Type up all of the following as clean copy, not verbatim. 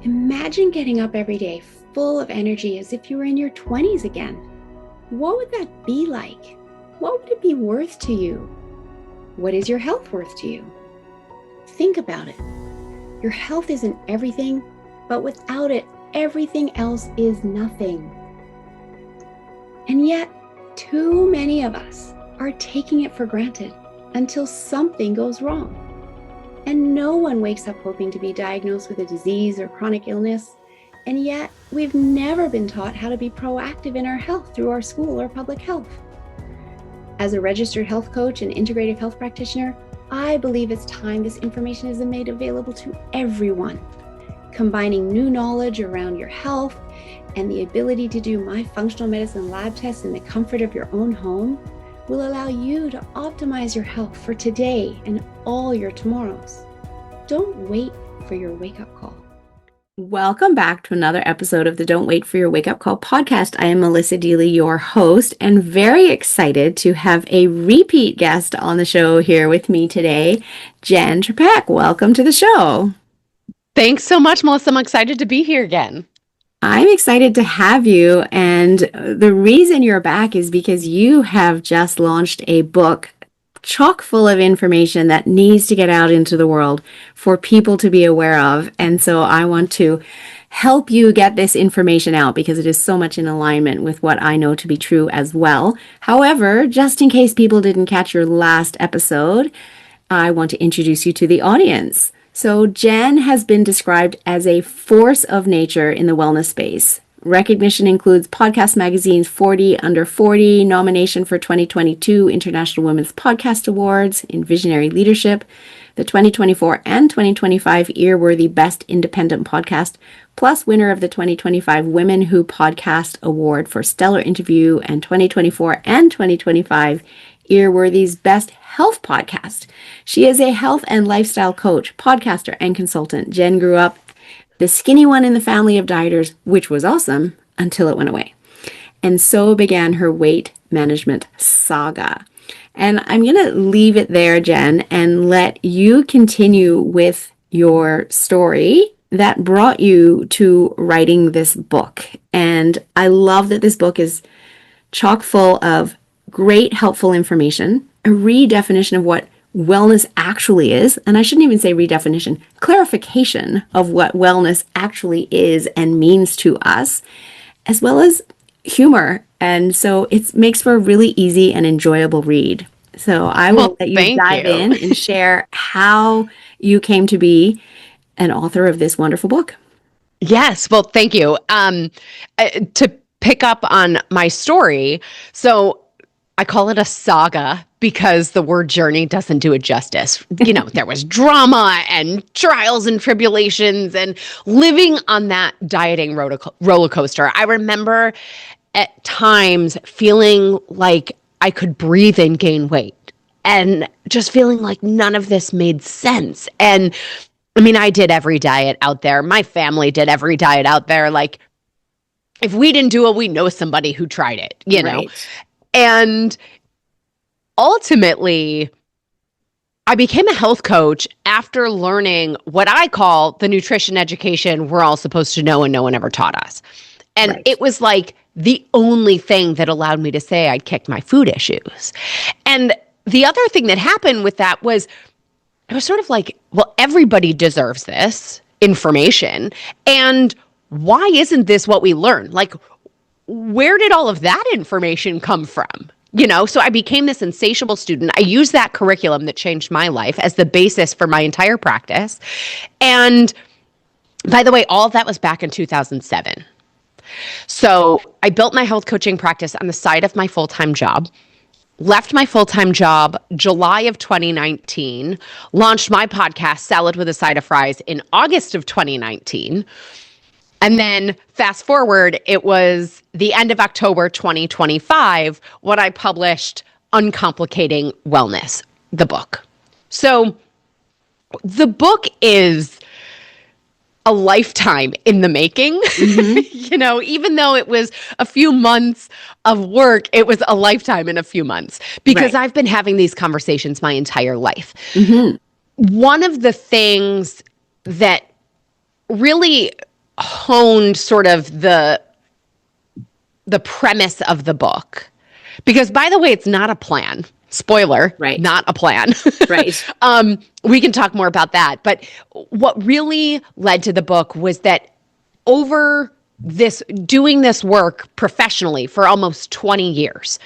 Imagine getting up every day full of energy as if you were in your 20s again. What would that be like? What would it be worth to you? What is your health worth to you? Think about it. Your health isn't everything, but without it, everything else is nothing. And yet, too many of us are taking it for granted until something goes wrong. And no one wakes up hoping to be diagnosed with a disease or chronic illness. And yet, we've never been taught how to be proactive in our health through our school or public health. As a registered health coach and integrative health practitioner, I believe it's time this information is made available to everyone. Combining new knowledge around your health and the ability to do my functional medicine lab tests in the comfort of your own home will allow you to optimize your health for today and all your tomorrows. Don't wait for your wake-up call. Welcome back to another episode of the Don't Wait for Your Wake Up Call podcast. I am Melissa Deely, your host, and very excited to have a repeat guest on the show here with me today, Jenn Trepeck. Welcome to the show. Thanks so much, Melissa. I'm excited to be here again. I'm excited to have you, and the reason you're back is because you have just launched a book chock full of information that needs to get out into the world for people to be aware of. And so I want to help you get this information out because it is so much in alignment with what I know to be true as well. However, just in case people didn't catch your last episode, I want to introduce you to the audience. So Jenn has been described as a force of nature in the wellness space. Recognition includes Podcast Magazine's 40 Under 40, nomination for 2022 International Women's Podcast Awards in Visionary Leadership, the 2024 and 2025 Earworthy Best Independent Podcast, plus winner of the 2025 Women Who Podcast Award for Stellar Interview, and 2024 and 2025 Earworthy's Best Health Podcast. She is a health and lifestyle coach, podcaster, and consultant. Jenn grew up the skinny one in the family of dieters, which was awesome until it went away. And so began her weight management saga. And I'm going to leave it there, Jenn, and let you continue with your story that brought you to writing this book. And I love that this book is chock full of great, helpful information, a redefinition of what wellness actually is, and I shouldn't even say redefinition, clarification of what wellness actually is and means to us, as well as humor. And so it makes for a really easy and enjoyable read. So I will let you dive in and share how you came to be an author of this wonderful book. Yes. Well, thank you. To pick up on my story, so I call it a saga because the word journey doesn't do it justice. You know, there was drama and trials and tribulations and living on that dieting roller coaster. I remember at times feeling like I could breathe and gain weight and just feeling like none of this made sense. And I mean, I did every diet out there. My family did every diet out there. Like, if we didn't do it, we know somebody who tried it, you know? And ultimately, I became a health coach after learning what I call the nutrition education we're all supposed to know and no one ever taught us. And it was like the only thing that allowed me to say I'd kicked my food issues. And the other thing that happened with that was, I was sort of like, well, everybody deserves this information. And why isn't this what we learn? Like, where did all of that information come from? You know, so I became this insatiable student. I used that curriculum that changed my life as the basis for my entire practice. And by the way, all of that was back in 2007. So I built my health coaching practice on the side of my full-time job, left my full-time job July of 2019, launched my podcast, Salad with a Side of Fries, in August of 2019. And then fast forward, it was the end of October 2025 when I published Uncomplicating Wellness, the book. So the book is a lifetime in the making. You know, even though it was a few months of work, it was a lifetime in a few months because I've been having these conversations my entire life. One of the things that really honed sort of the premise of the book. Because, by the way, it's not a plan. Spoiler, Right. Not a plan. Right. We can talk more about that. But what really led to the book was that over doing this work professionally for almost 20 years,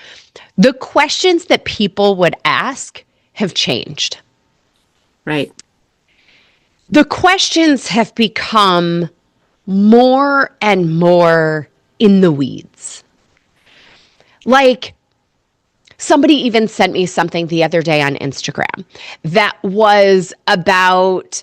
the questions that people would ask have changed. Right. The questions have become more and more in the weeds. Like, somebody even sent me something the other day on Instagram that was about,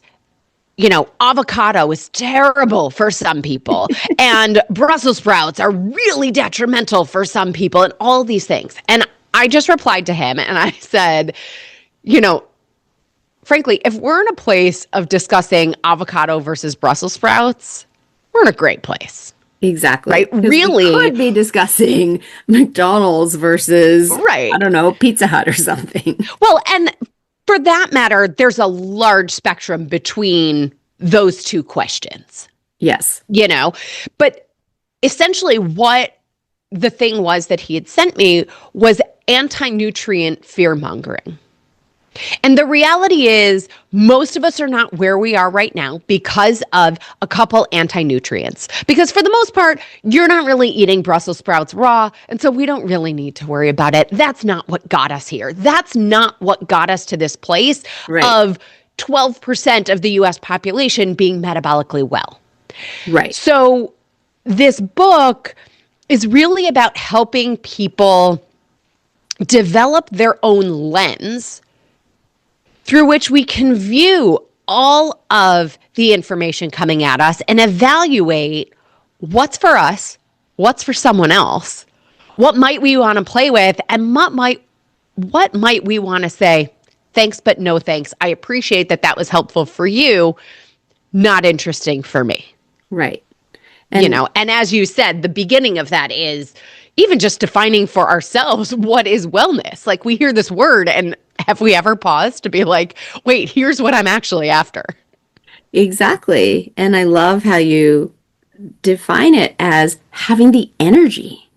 avocado is terrible for some people and Brussels sprouts are really detrimental for some people and all these things. And I just replied to him and I said, frankly, if we're in a place of discussing avocado versus Brussels sprouts, we're in a great place. Exactly. Right? Really. We could be discussing McDonald's versus, right. I don't know, Pizza Hut or something. Well, and for that matter, there's a large spectrum between those two questions. Yes. But essentially what the thing was that he had sent me was anti-nutrient fear-mongering. And the reality is most of us are not where we are right now because of a couple anti-nutrients. Because for the most part, you're not really eating Brussels sprouts raw, and so we don't really need to worry about it. That's not what got us here. That's not what got us to this place of 12% of the US population being metabolically well. Right. So this book is really about helping people develop their own lens through which we can view all of the information coming at us and evaluate what's for us, what's for someone else, what might we want to play with, and what might we want to say, thanks, but no thanks. I appreciate that was helpful for you, not interesting for me. Right. And as you said, the beginning of that is even just defining for ourselves what is wellness. Like, we hear this word and have we ever paused to be like, wait, here's what I'm actually after? Exactly. And I love how you define it as having the energy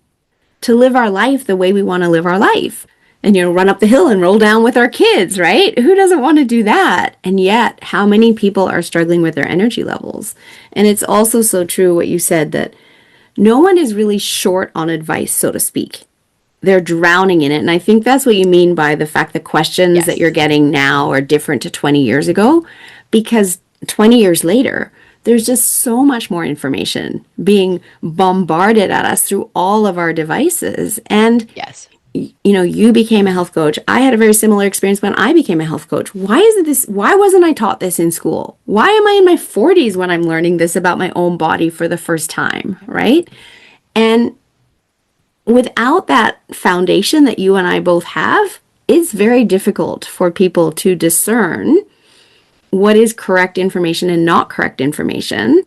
to live our life the way we want to live our life. And, run up the hill and roll down with our kids, right? Who doesn't want to do that? And yet, how many people are struggling with their energy levels? And it's also so true what you said, that no one is really short on advice, so to speak. They're drowning in it. And I think that's what you mean by the fact that questions that you're getting now are different to 20 years ago, because 20 years later, there's just so much more information being bombarded at us through all of our devices. And you became a health coach. I had a very similar experience when I became a health coach. Why wasn't I taught this in school? Why am I in my 40s when I'm learning this about my own body for the first time, right? And without that foundation that you and I both have, it's very difficult for people to discern what is correct information and not correct information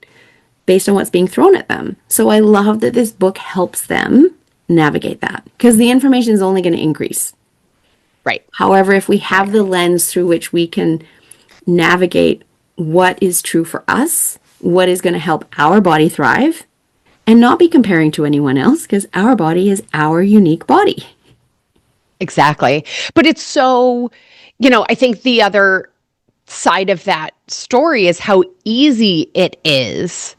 based on what's being thrown at them. So I love that this book helps them navigate that, because the information is only going to increase. Right. However, if we have the lens through which we can navigate what is true for us, what is going to help our body thrive, and not be comparing to anyone else, because our body is our unique body. Exactly. But it's so, I think the other side of that story is how easy it is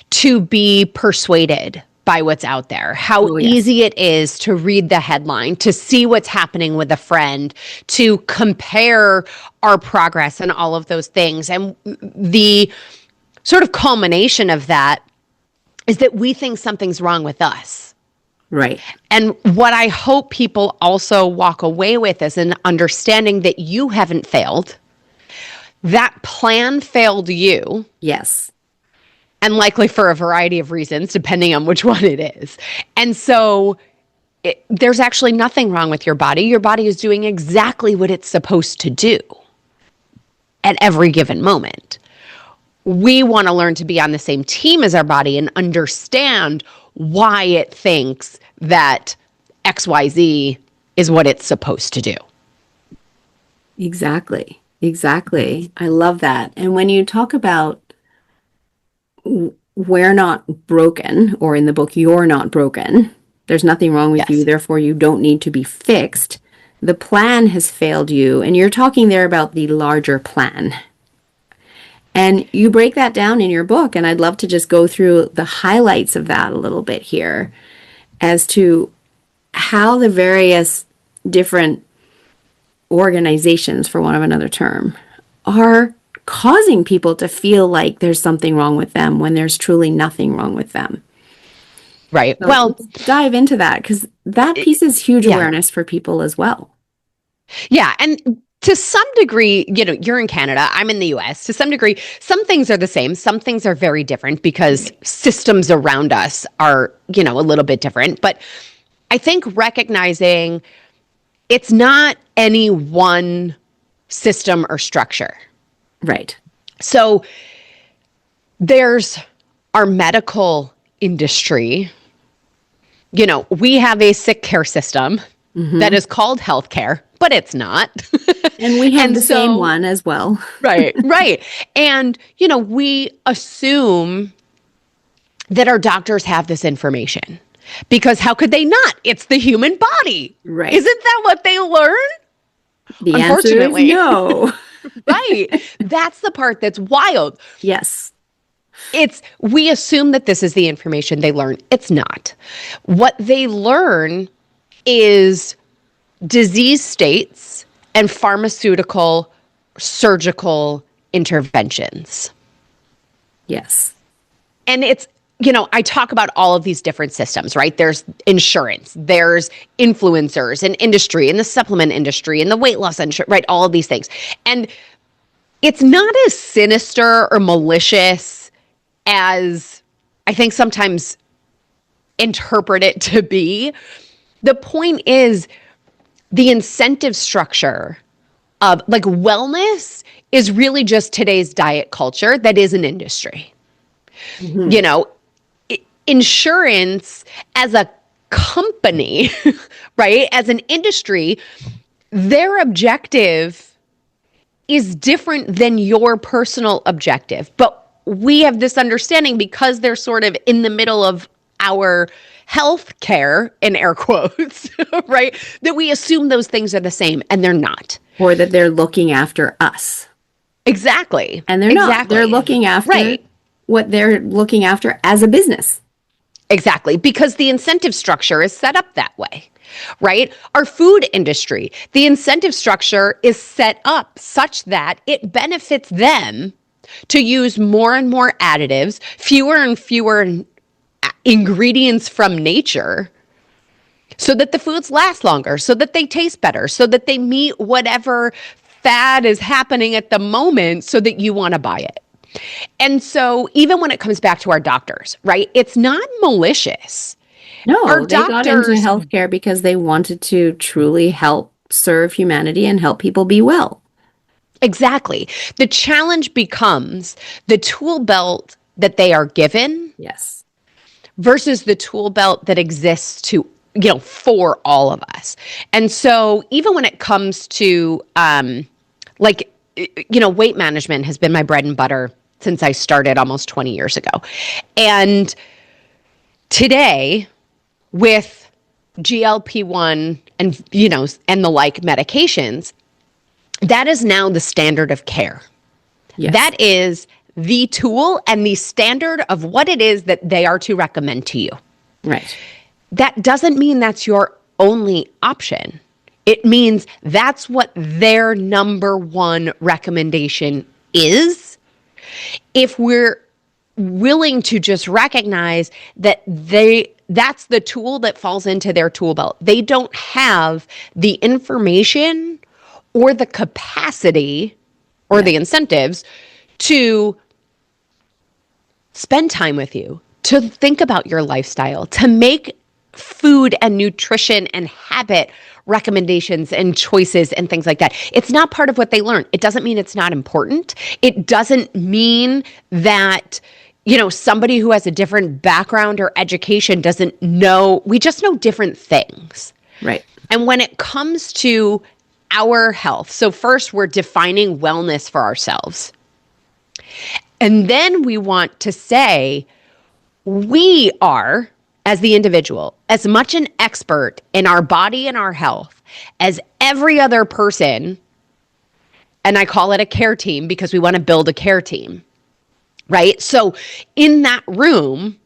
to be persuaded by what's out there, how easy it is to read the headline, to see what's happening with a friend, to compare our progress and all of those things. And the sort of culmination of that is that we think something's wrong with us. Right. And what I hope people also walk away with is an understanding that you haven't failed. That plan failed you. Yes. And likely for a variety of reasons, depending on which one it is. And so there's actually nothing wrong with your body. Your body is doing exactly what it's supposed to do at every given moment. We want to learn to be on the same team as our body and understand why it thinks that XYZ is what it's supposed to do. Exactly. Exactly. I love that. And when you talk about we're not broken, or in the book, you're not broken. There's nothing wrong with you, therefore you don't need to be fixed. The plan has failed you, and you're talking there about the larger plan. And you break that down in your book, and I'd love to just go through the highlights of that a little bit here as to how the various different organizations, for want of another term, are causing people to feel like there's something wrong with them when there's truly nothing wrong with them. Right. So well, let's dive into that, because that piece is huge awareness for people as well. Yeah. And to some degree, you're in Canada, I'm in the US. To some degree, some things are the same. Some things are very different because systems around us are, a little bit different. But I think recognizing it's not any one system or structure. Right. So there's our medical industry. We have a sick care system that is called healthcare, but it's not. And we have the same one as well. Right. And, we assume that our doctors have this information because how could they not? It's the human body. Right. Isn't that what they learn? The answer is no. Right. That's the part that's wild. Yes. We assume that this is the information they learn. It's not. What they learn is disease states and pharmaceutical, surgical interventions. Yes. And it's, I talk about all of these different systems, right? There's insurance, there's influencers in industry, in the supplement industry, in the weight loss industry, right? All of these things. And it's not as sinister or malicious as I think sometimes interpret it to be. The point is the incentive structure of wellness is really just today's diet culture that is an industry. Insurance as a company, right? As an industry, their objective is different than your personal objective. But we have this understanding because they're sort of in the middle of our health care, in air quotes, right? That we assume those things are the same, and they're not. Or that they're looking after us. Exactly. And they're not. They're looking after what they're looking after as a business. Exactly. Because the incentive structure is set up that way, right? Our food industry, the incentive structure is set up such that it benefits them to use more and more additives, fewer and fewer ingredients from nature, so that the foods last longer, so that they taste better, so that they meet whatever fad is happening at the moment so that you want to buy it. And so even when it comes back to our doctors, right, it's not malicious. No, they got into healthcare because they wanted to truly help serve humanity and help people be well. Exactly. The challenge becomes the tool belt that they are given. Yes. Versus the tool belt that exists to, for all of us. And so even when it comes to, weight management has been my bread and butter since I started almost 20 years ago. And today, with GLP-1 and, and the like medications, that is now the standard of care. Yes. That is the tool and the standard of what it is that they are to recommend to you. Right. That doesn't mean that's your only option. It means that's what their number one recommendation is. If we're willing to just recognize that that's the tool that falls into their tool belt. They don't have the information or the capacity or the incentives to spend time with you, to think about your lifestyle, to make food and nutrition and habit recommendations and choices and things like that. It's not part of what they learn. It doesn't mean it's not important. It doesn't mean that, somebody who has a different background or education doesn't know. We just know different things. Right. And when it comes to our health, so first we're defining wellness for ourselves. And then we want to say, we are, as the individual, as much an expert in our body and our health as every other person. And I call it a care team because we want to build a care team, right? So in that room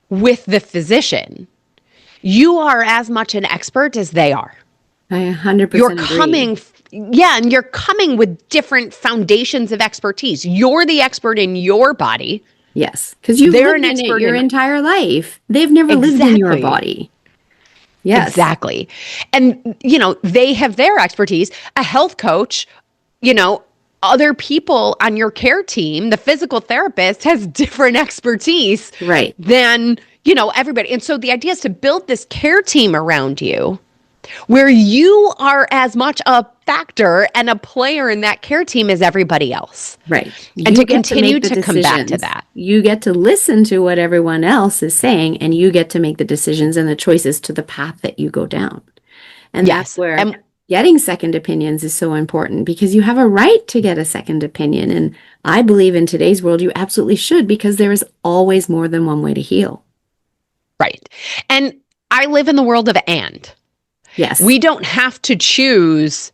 with the physician, you are as much an expert as they are. I 100% You're agree. coming, and you're coming with different foundations of expertise. You're the expert in your body. Yes, because you've lived in it your entire life. They've never lived in your body. Yes. Exactly. And, they have their expertise. A health coach, other people on your care team, the physical therapist has different expertise than, everybody. And so the idea is to build this care team around you where you are as much a factor and a player in that care team as everybody else. Right. And to continue to come back to that. You get to listen to what everyone else is saying, and you get to make the decisions and the choices to the path that you go down. And that's where getting second opinions is so important, because you have a right to get a second opinion. And I believe in today's world, you absolutely should, because there is always more than one way to heal. Right. And I live in the world of and. Yes. We don't have to choose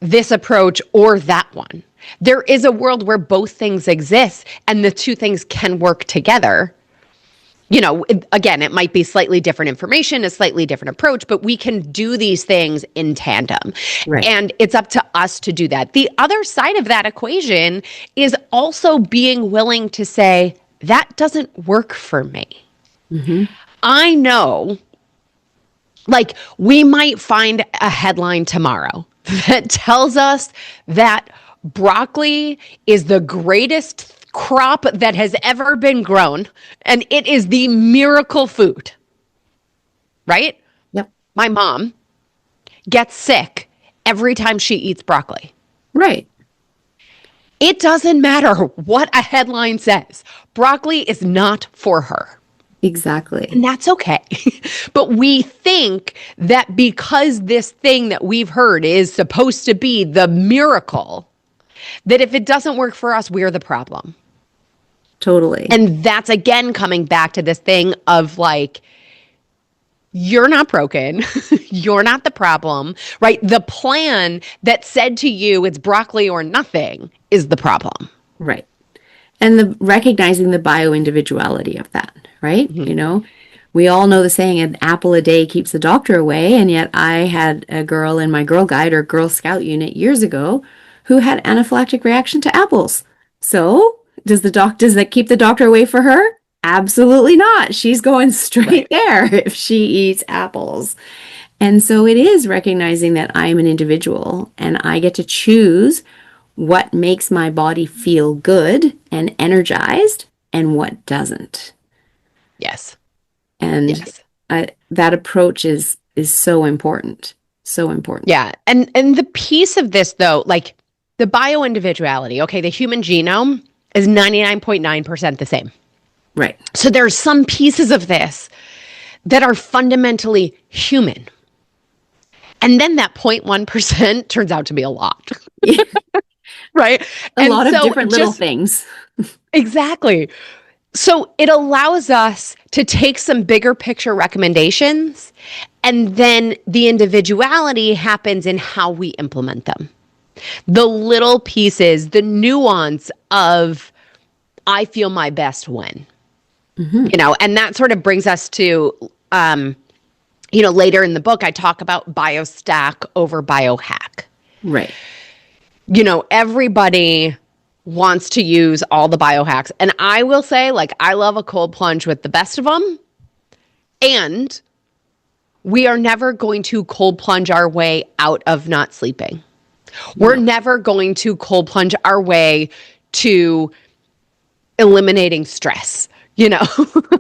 this approach or that one. There is a world where both things exist and the two things can work together. Again, it might be slightly different information, a slightly different approach, but we can do these things in tandem. Right. And it's up to us to do that. The other side of that equation is also being willing to say, that doesn't work for me. Mm-hmm. I know, we might find a headline tomorrow that tells us that broccoli is the greatest crop that has ever been grown, and it is the miracle food, right? Yep. My mom gets sick every time she eats broccoli. Right. It doesn't matter what a headline says. Broccoli is not for her. Exactly. And that's okay. But we think that because this thing that we've heard is supposed to be the miracle, that if it doesn't work for us, we're the problem. Totally. And that's, again, coming back to this thing of you're not broken. You're not the problem, right? The plan that said to you it's broccoli or nothing is the problem. Right. And recognizing the bio-individuality of that, right? Mm-hmm. We all know the saying, an apple a day keeps the doctor away. And yet I had a girl in my Girl Guide or Girl Scout unit years ago who had anaphylactic reaction to apples. So does that keep the doctor away for her? Absolutely not. She's going straight there if she eats apples. And so it is recognizing that I'm an individual and I get to choose what makes my body feel good and energized and what doesn't. Yes. And that approach is so important. So important. Yeah. And the piece of this, though, the bio-individuality, the human genome is 99.9% the same. Right. So there's some pieces of this that are fundamentally human. And then that 0.1% turns out to be a lot. Right? A lot of different little things. Exactly. So it allows us to take some bigger picture recommendations, and then the individuality happens in how we implement them. The little pieces, the nuance of I feel my best when, and that sort of brings us to, later in the book, I talk about biostack over biohack. Right. Everybody wants to use all the biohacks. And I will say, I love a cold plunge with the best of them. And we are never going to cold plunge our way out of not sleeping. We're never going to cold plunge our way to eliminating stress,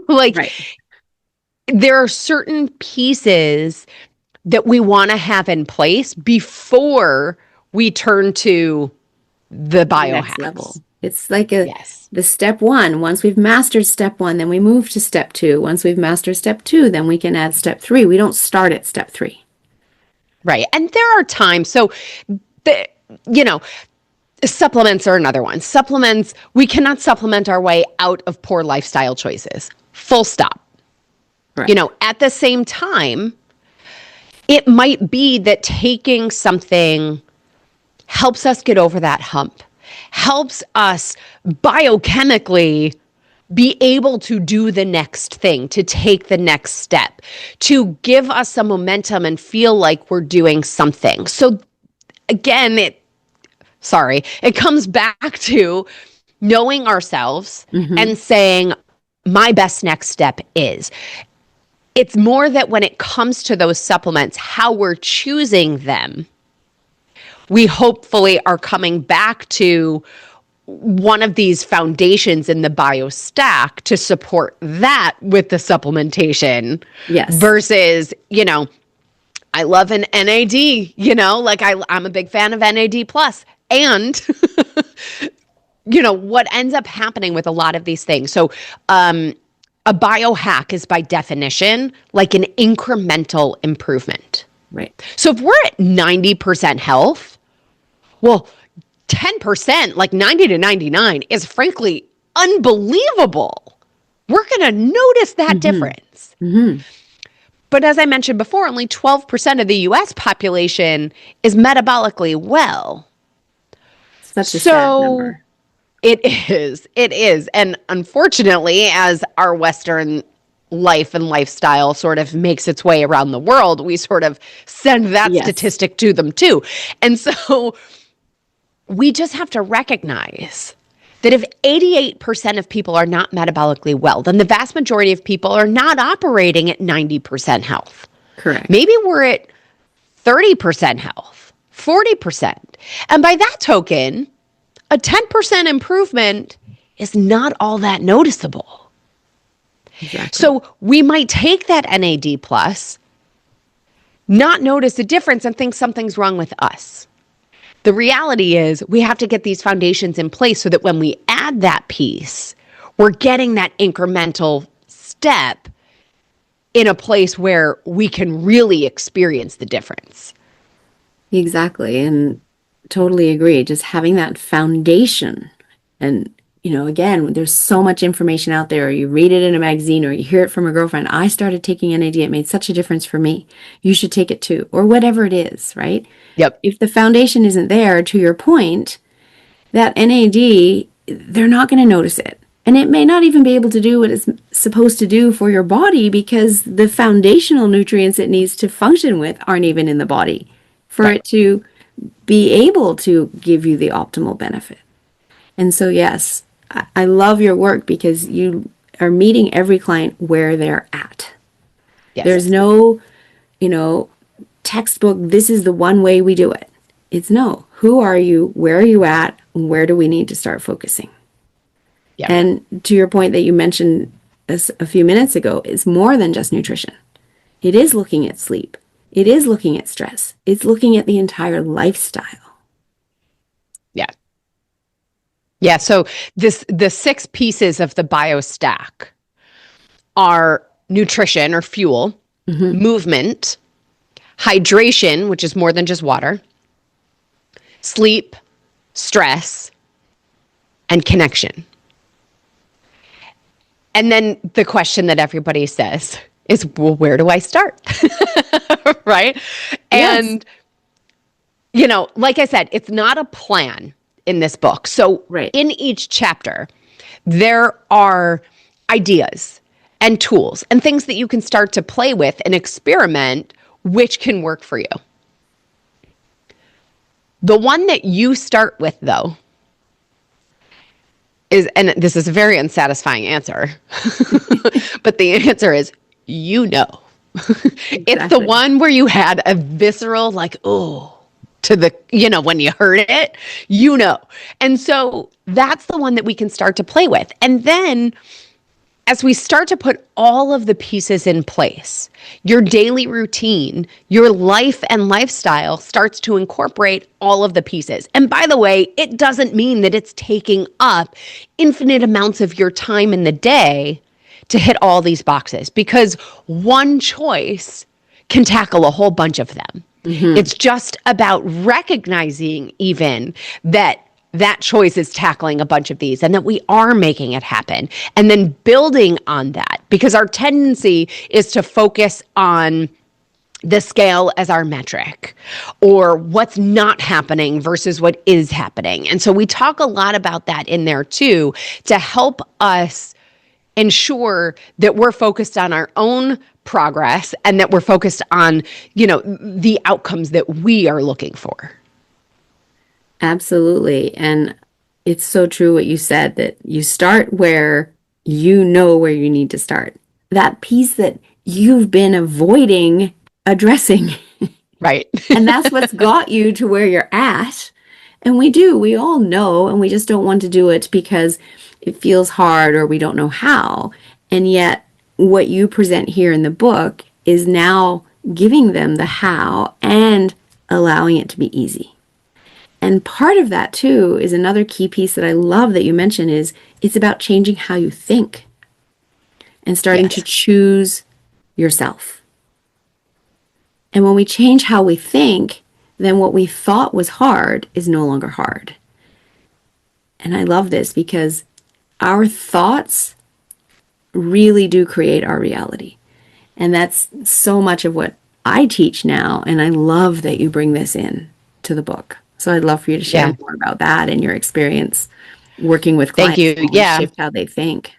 right. There are certain pieces that we want to have in place before we turn to the biohacks. Next level. It's like the step one. Once we've mastered step one, then we move to step two. Once we've mastered step two, then we can add step three. We don't start at step three. Right. And there are times, so Supplements are another one. Supplements, we cannot supplement our way out of poor lifestyle choices. Full stop. Right. You know, at the same time, it might be that taking something helps us get over that hump, helps us biochemically be able to do the next thing, to take the next step, to give us some momentum and feel like we're doing something. So again, it comes back to knowing ourselves and saying, my best next step is. It's more that when it comes to those supplements, how we're choosing them, we hopefully are coming back to one of these foundations in the bio stack to support that with the supplementation. Yes. Versus, you know, I love an NAD, you know, like I'm a big fan of NAD plus. And, you know, what ends up happening with a lot of these things. So, a biohack is by definition like an incremental improvement. Right. So if we're at 90% health, well, 10%, like 90 to 99, is frankly unbelievable. We're going to notice that difference. But as I mentioned before, only 12% of the US population is metabolically well. Such a sad number. It is. And unfortunately, as our Western life and lifestyle sort of makes its way around the world, we sort of send that statistic to them too. And so we just have to recognize that if 88% of people are not metabolically well, then the vast majority of people are not operating at 90% health. Correct. Maybe we're at 30% health, 40%. And by that token, a 10% improvement is not all that noticeable. Exactly. So we might take that NAD plus, not notice a difference and think something's wrong with us. The reality is we have to get these foundations in place so that when we add that piece, we're getting that incremental step in a place where we can really experience the difference. Exactly. And totally agree. Just having that foundation. And, you know, again, there's so much information out there. Or you read it in a magazine or you hear it from a girlfriend. I started taking NAD. It made such a difference for me. You should take it too. Or whatever it is, right? Yep. If the foundation isn't there, to your point, that NAD, they're not going to notice it. And it may not even be able to do what it's supposed to do for your body because the foundational nutrients it needs to function with aren't even in the body for it to be able to give you the optimal benefit. And so, yes, I love your work because you are meeting every client where they're at. Yes. There's no, you know, textbook, this is the one way we do it. It's no, who are you? Where are you at? Where do we need to start focusing? Yeah. And to your point that you mentioned a few minutes ago, it's more than just nutrition. It is looking at sleep. It is looking at stress. It's looking at the entire lifestyle. Yeah. Yeah. So the 6 pieces of the bio stack are nutrition or fuel, movement, hydration, which is more than just water, sleep, stress, and connection. And then the question that everybody says is, well, where do I start? Right? Yes. And, you know, like I said, it's not a plan in this book. So in each chapter, there are ideas and tools and things that you can start to play with and experiment, which can work for you. The one that you start with, though, is, and this is a very unsatisfying answer, but the answer is, you know. Exactly. It's the one where you had a visceral, like, oh, to the, you know, when you heard it, you know. And so that's the one that we can start to play with. And then as we start to put all of the pieces in place, your daily routine, your life and lifestyle starts to incorporate all of the pieces. And by the way, it doesn't mean that it's taking up infinite amounts of your time in the day to hit all these boxes, because one choice can tackle a whole bunch of them. It's just about recognizing even that that choice is tackling a bunch of these and that we are making it happen. And then building on that, because our tendency is to focus on the scale as our metric, or what's not happening versus what is happening. And so we talk a lot about that in there too, to help us ensure that we're focused on our own progress and that we're focused on, the outcomes that we are looking for. Absolutely. And it's so true what you said, that you start where you know where you need to start. That piece that you've been avoiding addressing. Right. And that's what's got you to where you're at. And we all know, and we just don't want to do it because it feels hard or we don't know how. And yet what you present here in the book is now giving them the how and allowing it to be easy. And part of that too is another key piece that I love that you mentioned is it's about changing how you think and starting to choose yourself. And when we change how we think, then what we thought was hard is no longer hard. And I love this because our thoughts really do create our reality. And that's so much of what I teach now. And I love that you bring this in to the book. So I'd love for you to share more about that and your experience working with clients. Thank you. To shift how they think.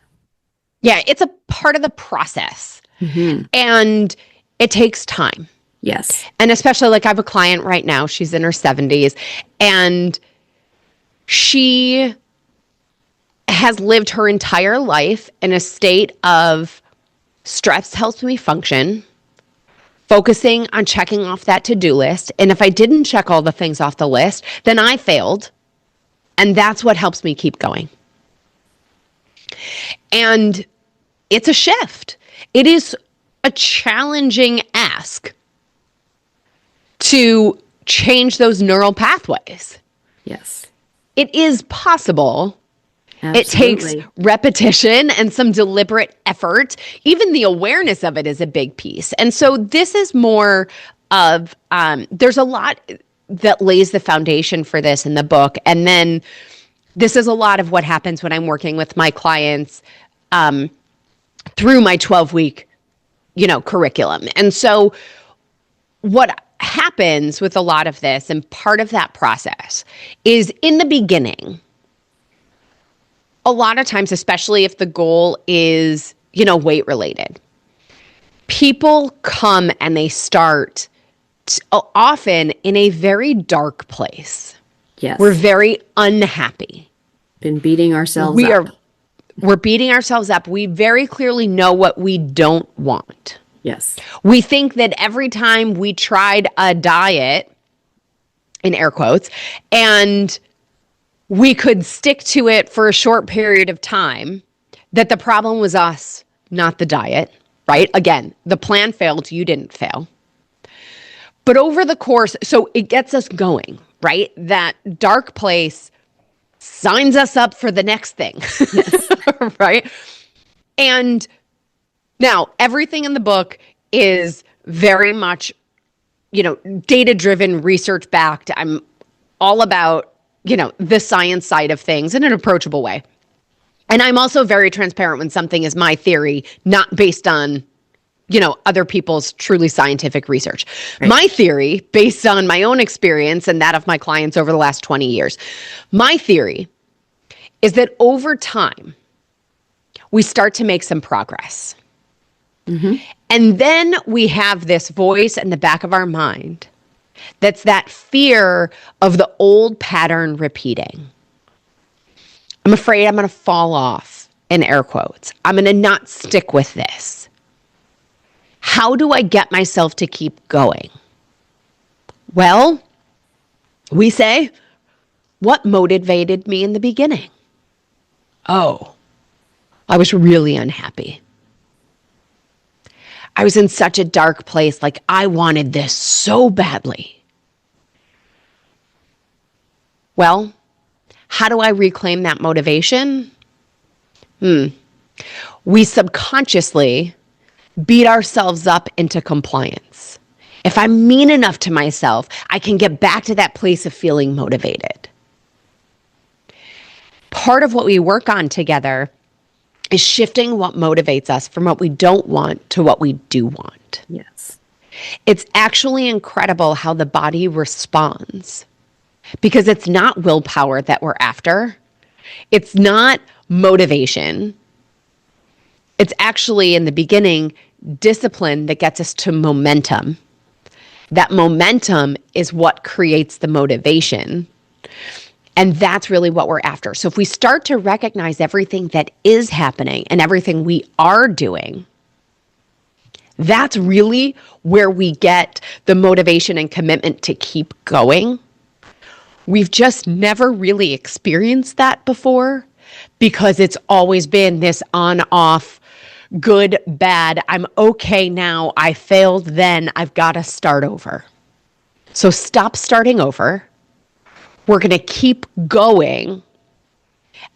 Yeah, it's a part of the process. Mm-hmm. And it takes time. Yes. And especially like I have a client right now, she's in her 70s, and she has lived her entire life in a state of stress helps me function, focusing on checking off that to-do list. And if I didn't check all the things off the list, then I failed. And that's what helps me keep going. And it's a shift. It is a challenging ask to change those neural pathways. Yes. It is possible. Absolutely. It takes repetition and some deliberate effort. Even the awareness of it is a big piece. And so this is more of, there's a lot that lays the foundation for this in the book. And then this is a lot of what happens when I'm working with my clients through my 12-week, curriculum. And so what happens with a lot of this, and part of that process, is in the beginning, a lot of times, especially if the goal is, weight related, people come and they start often in a very dark place. Yes. We're very unhappy. Been beating ourselves up. We're beating ourselves up. We very clearly know what we don't want. Yes. We think that every time we tried a diet, in air quotes, and we could stick to it for a short period of time, that the problem was us, not the diet, right? Again, the plan failed, you didn't fail. But over the course, so it gets us going, right? That dark place signs us up for the next thing, yes. Right? And now everything in the book is very much, data-driven, research-backed. I'm all about, the science side of things in an approachable way. And I'm also very transparent when something is my theory, not based on, other people's truly scientific research. Right. My theory, based on my own experience and that of my clients over the last 20 years, my theory is that over time, we start to make some progress. Mm-hmm. And then we have this voice in the back of our mind that's that fear of the old pattern repeating. I'm afraid I'm going to fall off, in air quotes. I'm going to not stick with this. How do I get myself to keep going? Well, we say, what motivated me in the beginning? Oh, I was really unhappy. I was in such a dark place, like I wanted this so badly. Well, how do I reclaim that motivation? We subconsciously beat ourselves up into compliance. If I'm mean enough to myself, I can get back to that place of feeling motivated. part of what we work on together is shifting what motivates us from what we don't want to what we do want. Yes. It's actually incredible how the body responds, because it's not willpower that we're after. It's not motivation. It's actually, in the beginning, discipline that gets us to momentum. That momentum is what creates the motivation. And that's really what we're after. So if we start to recognize everything that is happening and everything we are doing, that's really where we get the motivation and commitment to keep going. We've just never really experienced that before, because it's always been this on-off, good, bad, I'm okay now, I failed then, I've got to start over. So stop starting over. We're going to keep going,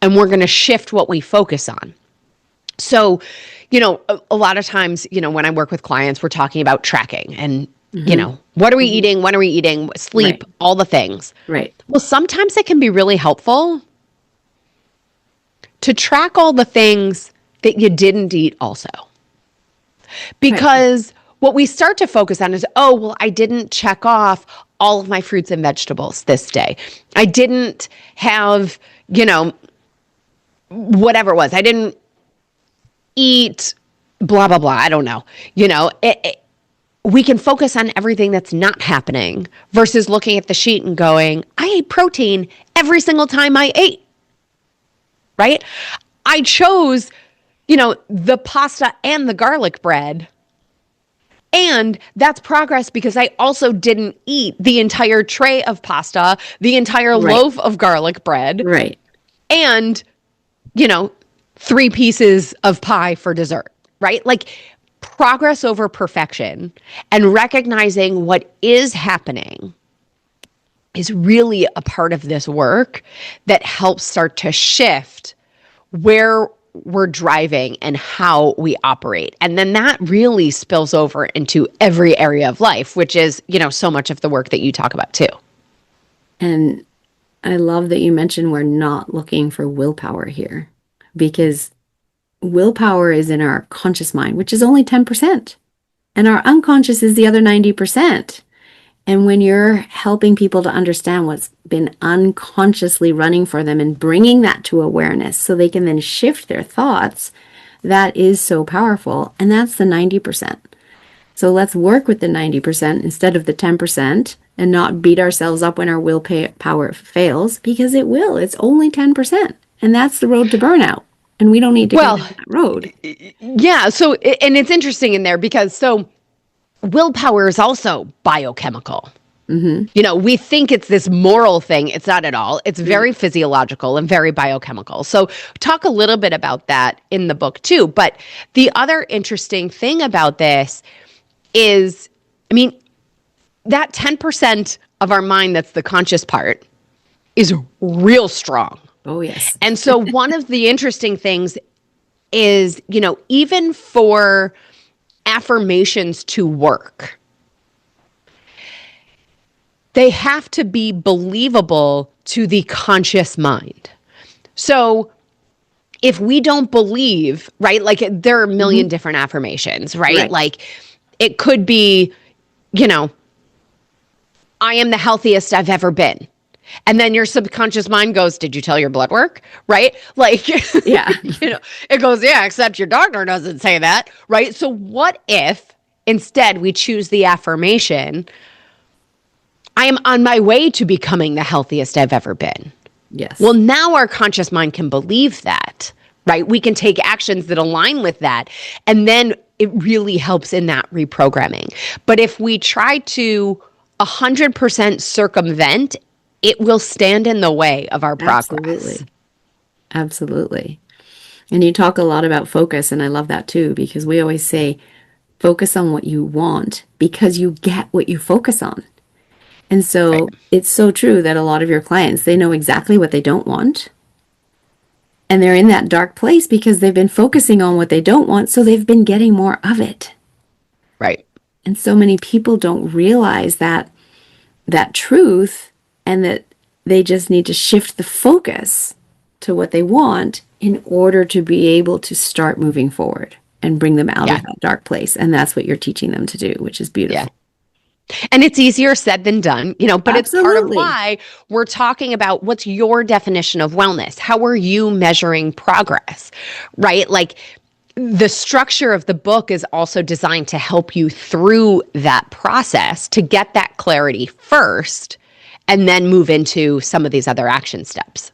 and we're going to shift what we focus on. So, a lot of times, when I work with clients, we're talking about tracking and, what are we eating? When are we eating? Sleep, right. All the things. Right. Well, sometimes it can be really helpful to track all the things that you didn't eat also. Because what we start to focus on is, I didn't check off all of my fruits and vegetables this day. I didn't have, whatever it was. I didn't eat blah, blah, blah. I don't know. We can focus on everything that's not happening versus looking at the sheet and going, I ate protein every single time I ate, right? I chose, the pasta and the garlic bread. And that's progress, because I also didn't eat the entire tray of pasta, the entire loaf of garlic bread. Right. And, 3 pieces of pie for dessert, right? Like, progress over perfection, and recognizing what is happening is really a part of this work that helps start to shift where we're driving and how we operate. And then that really spills over into every area of life, which is, so much of the work that you talk about too. And I love that you mentioned we're not looking for willpower here, because willpower is in our conscious mind, which is only 10%. And our unconscious is the other 90%. And when you're helping people to understand what's been unconsciously running for them and bringing that to awareness so they can then shift their thoughts, that is so powerful. And that's the 90%. So let's work with the 90% instead of the 10% and not beat ourselves up when our willpower fails, because it will. It's only 10%. And that's the road to burnout. And we don't need to go down that road. Yeah. So, and it's interesting in there because willpower is also biochemical. Mm-hmm. We think it's this moral thing. It's not at all. It's very physiological and very biochemical. So talk a little bit about that in the book too. But the other interesting thing about this is, that 10% of our mind that's the conscious part is real strong. Oh, yes. And so one of the interesting things is, even for affirmations to work, they have to be believable to the conscious mind. So if we don't believe, right, like there are a million different affirmations, right? Like it could be, I am the healthiest I've ever been. And then your subconscious mind goes, did you tell your blood work? Right? Like, yeah, it goes, yeah, except your doctor doesn't say that. Right? So what if instead we choose the affirmation, I am on my way to becoming the healthiest I've ever been. Yes. Well, now our conscious mind can believe that, right? We can take actions that align with that. And then it really helps in that reprogramming. But if we try to 100% circumvent, it will stand in the way of our progress. Absolutely. And you talk a lot about focus, and I love that too, because we always say, focus on what you want because you get what you focus on. And so it's so true that a lot of your clients, they know exactly what they don't want. And they're in that dark place because they've been focusing on what they don't want, so they've been getting more of it. Right. And so many people don't realize that truth, and that they just need to shift the focus to what they want in order to be able to start moving forward and bring them out of that dark place. And that's what you're teaching them to do, which is beautiful. Yeah. And it's easier said than done, but It's part of why we're talking about what's your definition of wellness? How are you measuring progress, right? Like the structure of the book is also designed to help you through that process to get that clarity first and then move into some of these other action steps.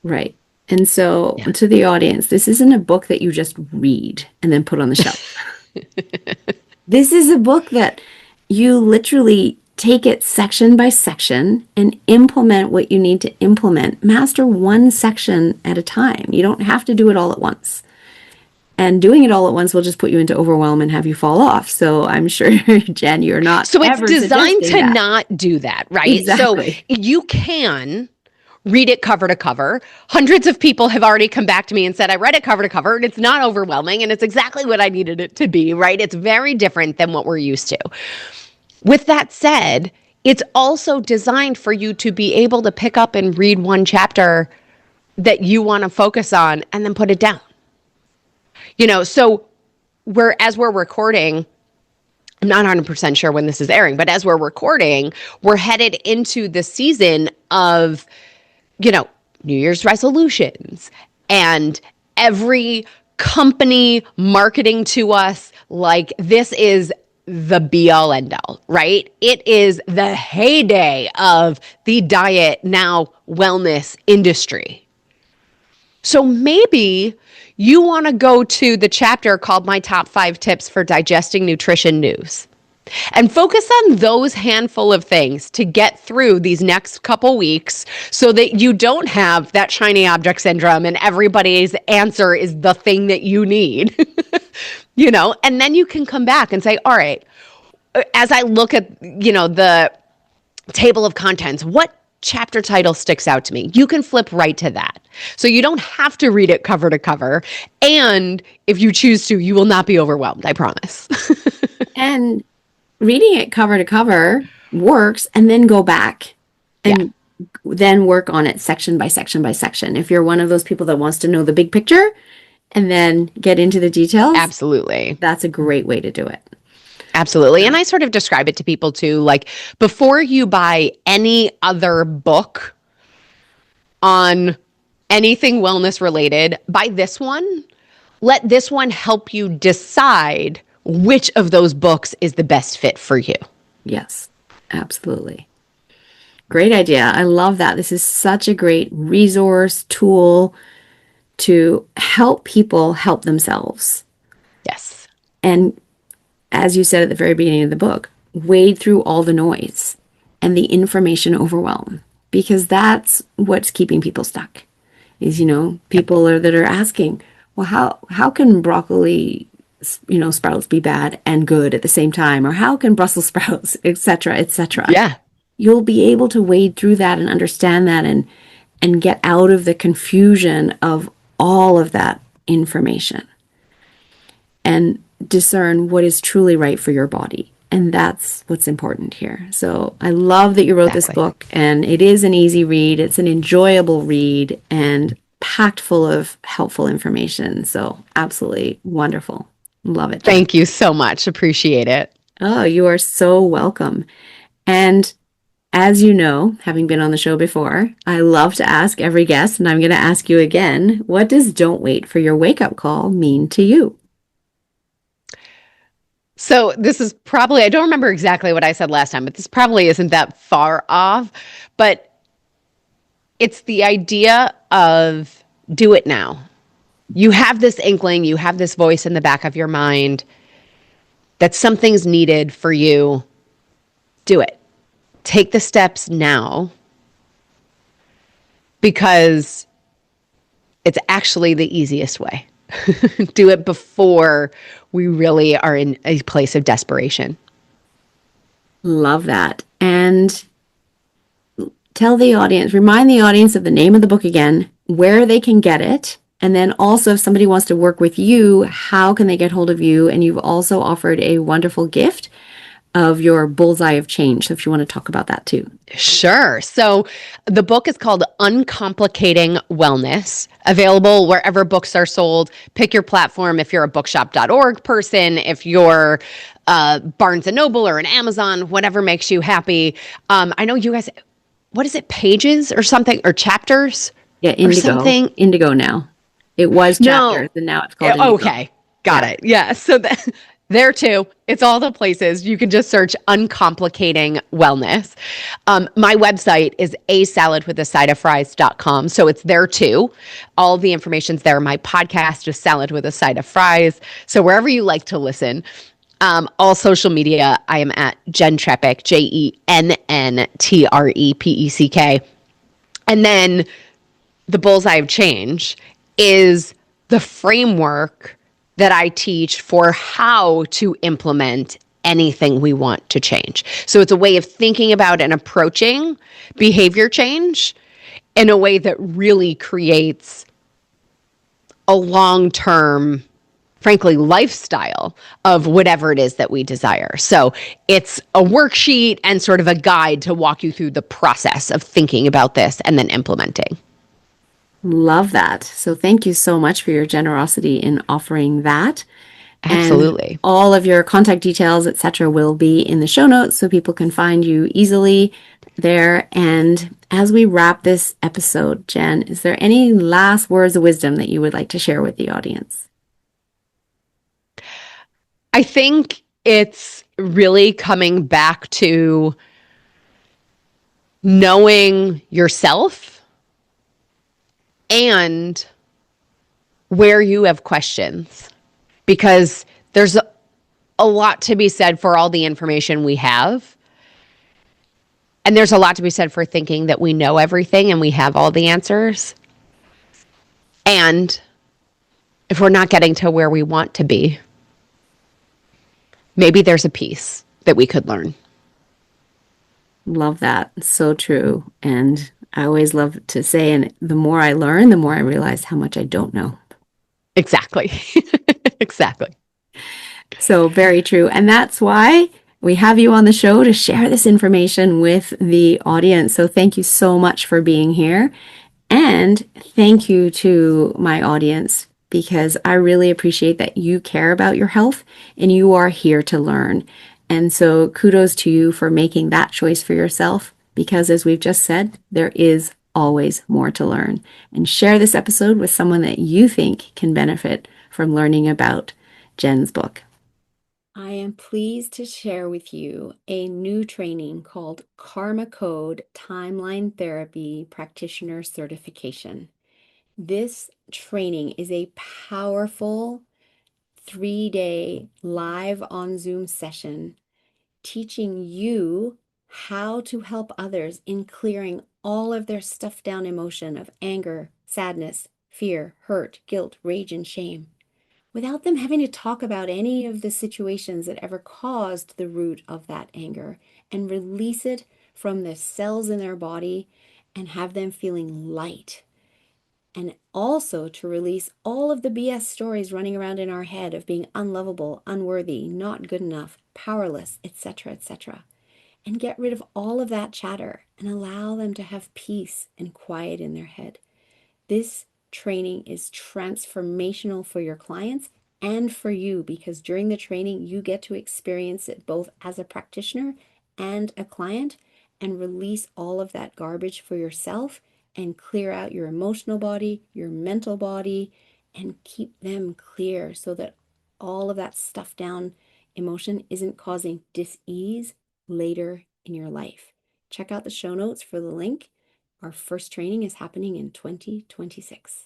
Right. And so to the audience, this isn't a book that you just read and then put on the shelf. This is a book that you literally take it section by section and implement what you need to implement. Master one section at a time. You don't have to do it all at once. And doing it all at once will just put you into overwhelm and have you fall off. So I'm sure, Jen, you're not. So it's designed to not do that, right? Exactly. So you can read it cover to cover. Hundreds of people have already come back to me and said, I read it cover to cover and it's not overwhelming and it's exactly what I needed it to be, right? It's very different than what we're used to. With that said, it's also designed for you to be able to pick up and read one chapter that you want to focus on and then put it down. So as we're recording, I'm not 100% sure when this is airing, but as we're recording, we're headed into the season of, New Year's resolutions and every company marketing to us like this is the be all end all, right? It is the heyday of the diet, now wellness industry. So maybe you want to go to the chapter called My Top 5 Tips for Digesting Nutrition News and focus on those handful of things to get through these next couple weeks so that you don't have that shiny object syndrome and everybody's answer is the thing that you need, and then you can come back and say, all right, as I look at, the table of contents, what chapter title sticks out to me? You can flip right to that. So you don't have to read it cover to cover. And if you choose to, you will not be overwhelmed, I promise. And reading it cover to cover works, and then go back and then work on it section by section by section. If you're one of those people that wants to know the big picture and then get into the details. Absolutely. That's a great way to do it. Absolutely. And I sort of describe it to people too, like before you buy any other book on anything wellness related, buy this one. Let this one help you decide which of those books is the best fit for you. Yes, absolutely. Great idea. I love that. This is such a great resource tool to help people help themselves. Yes. And as you said at the very beginning of the book, wade through all the noise and the information overwhelm, because that's what's keeping people stuck. Is, people that are asking, well, how can broccoli, sprouts be bad and good at the same time? Or how can Brussels sprouts, et cetera, et cetera? Yeah. You'll be able to wade through that and understand that and get out of the confusion of all of that information and discern what is truly right for your body. And that's what's important here. So I love that you wrote this book, and it is an easy read. It's an enjoyable read and packed full of helpful information. So absolutely wonderful. Love it. Thank you so much. Appreciate it. Oh, you are so welcome. And as you know, having been on the show before, I love to ask every guest, and I'm going to ask you again, what does don't wait for your wake-up call mean to you? So this is probably, I don't remember exactly what I said last time, but this probably isn't that far off, but it's the idea of do it now. You have this inkling, you have this voice in the back of your mind that something's needed for you. Do it. Take the steps now, because it's actually the easiest way. Do it before we really are in a place of desperation. Love that. And tell the audience, remind the audience of the name of the book again, where they can get it. And then also, if somebody wants to work with you, how can they get hold of you? And you've also offered a wonderful gift of your bullseye of change. So if you want to talk about that too. Sure. So the book is called Uncomplicating Wellness, available wherever books are sold. Pick your platform if you're a bookshop.org person, if you're Barnes and Noble or an Amazon, whatever makes you happy. I know you guys, what is it, pages or something, or chapters? Yeah, Or Indigo. something? Indigo now. It was No. chapters and now it's called Indigo. Okay. Got it. Yeah. So there too, it's all the places. You can just search Uncomplicating Wellness. My website is asaladwithasideoffries.com. So it's there too. All the information's there. My podcast is Salad with a Side of Fries. So wherever you like to listen, all social media, I am at Jenn Trepeck, JENNTREPECK. And then the bullseye of change is the framework that I teach for how to implement anything we want to change. So it's a way of thinking about and approaching behavior change in a way that really creates a long-term, frankly, lifestyle of whatever it is that we desire. So it's a worksheet and sort of a guide to walk you through the process of thinking about this and then implementing. Love that. So thank you so much for your generosity in offering that. Absolutely. And all of your contact details, etc., will be in the show notes so people can find you easily there. And as we wrap this episode, Jenn, is there any last words of wisdom that you would like to share with the audience? I think it's really coming back to knowing yourself and where you have questions, because there's a lot to be said for all the information we have. And there's a lot to be said for thinking that we know everything and we have all the answers. And if we're not getting to where we want to be, maybe there's a piece that we could learn. Love that. So true. And I always love to say, and the more I learn, the more I realize how much I don't know. Exactly. Exactly. So very true. And that's why we have you on the show to share this information with the audience. So thank you so much for being here. And thank you to my audience, because I really appreciate that you care about your health and you are here to learn. And so kudos to you for making that choice for yourself, because as we've just said, there is always more to learn. And share this episode with someone that you think can benefit from learning about Jenn's book. I am pleased to share with you a new training called Karma Code Timeline Therapy Practitioner Certification. This training is a powerful 3-day live on Zoom session teaching you how to help others in clearing all of their stuffed down emotion of anger, sadness, fear, hurt, guilt, rage, and shame, without them having to talk about any of the situations that ever caused the root of that anger, and release it from the cells in their body and have them feeling light. And also to release all of the BS stories running around in our head of being unlovable, unworthy, not good enough, powerless, etc., etc. And get rid of all of that chatter and allow them to have peace and quiet in their head. This training is transformational for your clients and for you, because during the training, you get to experience it both as a practitioner and a client, and release all of that garbage for yourself and clear out your emotional body, your mental body, and keep them clear so that all of that stuffed down emotion isn't causing dis-ease later in your life. Check out the show notes for the link. Our first training is happening in 2026.